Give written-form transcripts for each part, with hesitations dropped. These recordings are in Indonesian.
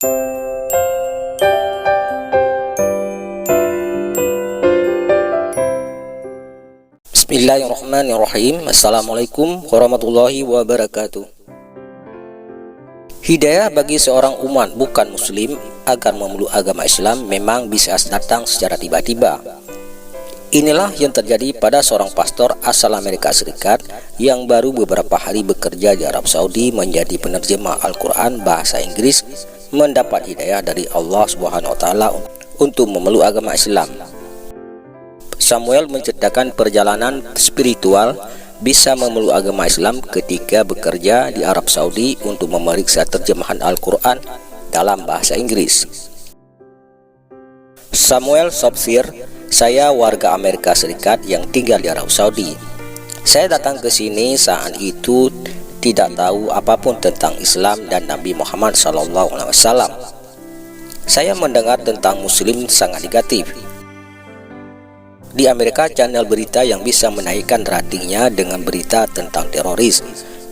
Bismillahirrahmanirrahim. Assalamualaikum warahmatullahi wabarakatuh. Hidayah bagi seorang umat bukan muslim agar memeluk agama Islam memang bisa datang secara tiba-tiba. Inilah yang terjadi pada seorang pastor asal Amerika Serikat yang baru beberapa hari bekerja di Arab Saudi menjadi penerjemah Al-Quran bahasa Inggris, mendapat hidayah dari Allah Subhanahu wa Ta'ala untuk memeluk agama Islam. Samuel menceritakan perjalanan spiritual bisa memeluk agama Islam ketika bekerja di Arab Saudi untuk memeriksa terjemahan Al-Quran dalam bahasa Inggris. Samuel Sopsir, saya warga Amerika Serikat yang tinggal di Arab Saudi. Saya datang ke sini saat itu tidak tahu apapun tentang Islam dan Nabi Muhammad SAW. Saya mendengar tentang Muslim sangat negatif. Di Amerika, channel berita yang bisa menaikkan ratingnya dengan berita tentang teroris,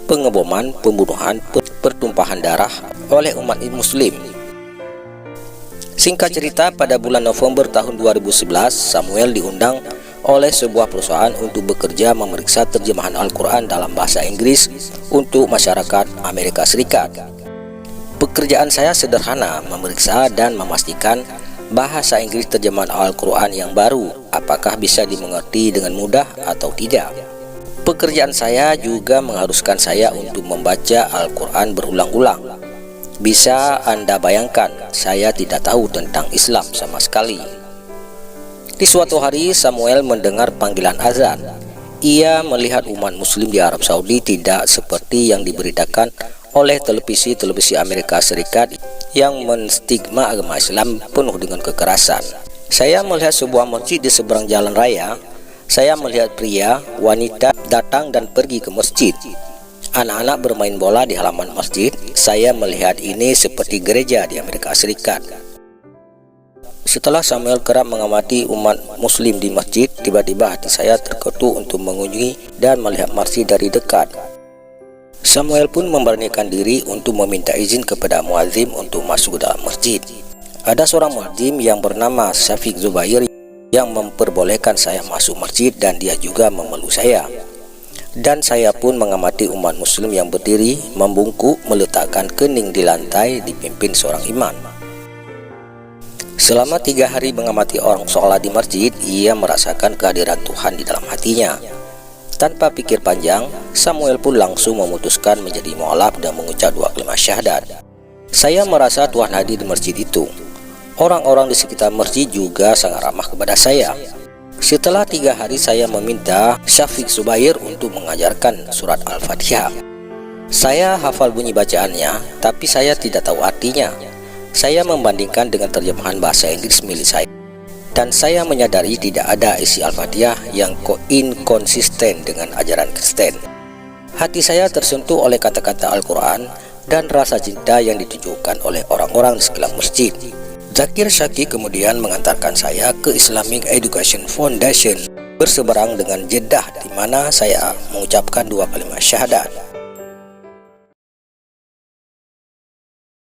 pengeboman, pembunuhan, pertumpahan darah oleh umat Muslim. Singkat cerita, pada bulan November tahun 2011, Samuel diundang oleh sebuah perusahaan untuk bekerja memeriksa terjemahan Al-Quran dalam bahasa Inggris untuk masyarakat Amerika Serikat. Pekerjaan saya sederhana, memeriksa dan memastikan bahasa Inggris terjemahan Al-Quran yang baru apakah bisa dimengerti dengan mudah atau tidak. Pekerjaan saya juga mengharuskan saya untuk membaca Al-Quran berulang-ulang. Bisa Anda bayangkan, saya tidak tahu tentang Islam sama sekali. Di suatu hari Samuel mendengar panggilan azan. Ia melihat umat muslim di Arab Saudi tidak seperti yang diberitakan oleh televisi Amerika Serikat yang menstigma agama Islam penuh dengan kekerasan. Saya melihat sebuah masjid di seberang jalan raya. Saya melihat pria, wanita datang dan pergi ke masjid. Anak-anak bermain bola di halaman masjid. Saya melihat ini seperti gereja di Amerika Serikat. Setelah Samuel kerap mengamati umat muslim di masjid, tiba-tiba hati saya terketuk untuk mengunjungi dan melihat masjid dari dekat. Samuel pun memberanikan diri untuk meminta izin kepada muazzin untuk masuk dalam masjid. Ada seorang muazzin yang bernama Syafiq Zubair yang memperbolehkan saya masuk masjid dan dia juga memeluk saya. Dan saya pun mengamati umat muslim yang berdiri, membungkuk, meletakkan kening di lantai dipimpin seorang imam. Selama 3 hari mengamati orang sholat di masjid, ia merasakan kehadiran Tuhan di dalam hatinya. Tanpa pikir panjang, Samuel pun langsung memutuskan menjadi mu'alaf dan mengucap 2 kalimat syahadat. Saya merasa Tuhan hadir di masjid itu. Orang-orang di sekitar masjid juga sangat ramah kepada saya. Setelah 3 hari saya meminta Syafiq Zubair untuk mengajarkan surat Al-Fatihah. Saya hafal bunyi bacaannya, tapi saya tidak tahu artinya. Saya membandingkan dengan terjemahan bahasa Inggris milik saya, dan saya menyadari tidak ada isi Al-Fatihah yang inkonsisten dengan ajaran Kristen. Hati saya tersentuh oleh kata-kata Al-Quran dan rasa cinta yang ditunjukkan oleh orang-orang di sekitar masjid. Zakir Syaki kemudian mengantarkan saya ke Islamic Education Foundation berseberang dengan Jeddah, di mana saya mengucapkan 2 kalimat syahadat.